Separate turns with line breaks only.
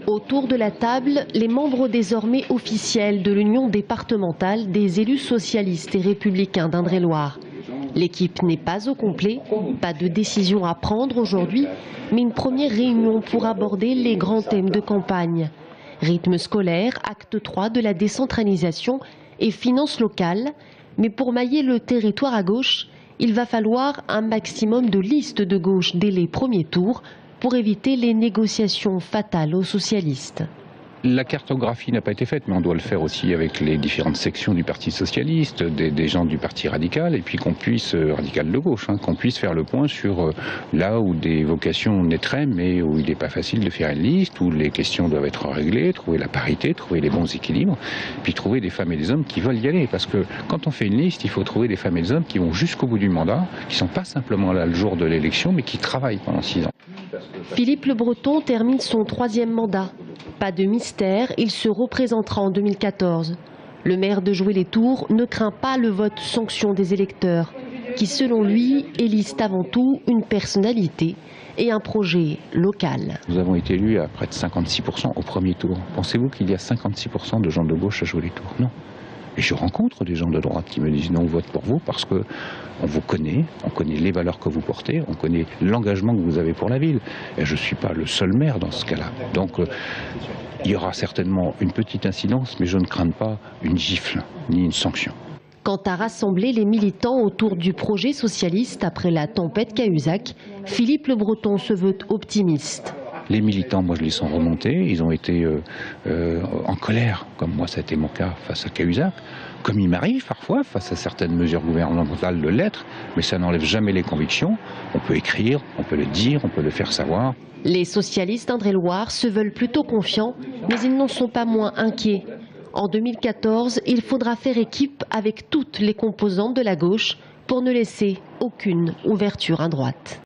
Autour de la table, les membres désormais officiels de l'Union départementale des élus socialistes et républicains d'Indre-et-Loire. L'équipe n'est pas au complet, pas de décision à prendre aujourd'hui, mais une première réunion pour aborder les grands thèmes de campagne. Rythme scolaire, acte 3 de la décentralisation et finances locales. Mais pour mailler le territoire à gauche, il va falloir un maximum de listes de gauche dès les premiers tours pour éviter les négociations fatales aux socialistes.
La cartographie n'a pas été faite, mais on doit le faire aussi avec les différentes sections du Parti socialiste, des gens du Parti radical, et puis qu'on puisse, radical de gauche, qu'on puisse faire le point sur là où des vocations naîtraient, mais où il n'est pas facile de faire une liste, où les questions doivent être réglées, trouver la parité, trouver les bons équilibres, puis trouver des femmes et des hommes qui veulent y aller. Parce que quand on fait une liste, il faut trouver des femmes et des hommes qui vont jusqu'au bout du mandat, qui ne sont pas simplement là le jour de l'élection, mais qui travaillent pendant 6 ans.
Philippe Le Breton termine son 3e mandat. Pas de mystère, il se représentera en 2014. Le maire de Joué-les-Tours ne craint pas le vote sanction des électeurs, qui selon lui élisent avant tout une personnalité et un projet local.
Nous avons été élus à près de 56% au premier tour. Pensez-vous qu'il y a 56% de gens de gauche à Joué-les-Tours? Non. Et je rencontre des gens de droite qui me disent non, on vote pour vous parce qu'on vous connaît, on connaît les valeurs que vous portez, on connaît l'engagement que vous avez pour la ville. Et je ne suis pas le seul maire dans ce cas-là. Donc il y aura certainement une petite incidence, mais je ne crains pas une gifle ni une sanction.
Quant à rassembler les militants autour du projet socialiste après la tempête Cahuzac, Philippe Le Breton se veut optimiste.
Les militants, moi je les sens remonter, ils ont été en colère, comme moi ça a été mon cas face à Cahuzac, comme il m'arrive parfois face à certaines mesures gouvernementales de l'être, mais ça n'enlève jamais les convictions. On peut écrire, on peut le dire, on peut le faire savoir.
Les socialistes d'Indre-et-Loire se veulent plutôt confiants, mais ils n'en sont pas moins inquiets. En 2014, il faudra faire équipe avec toutes les composantes de la gauche pour ne laisser aucune ouverture à droite.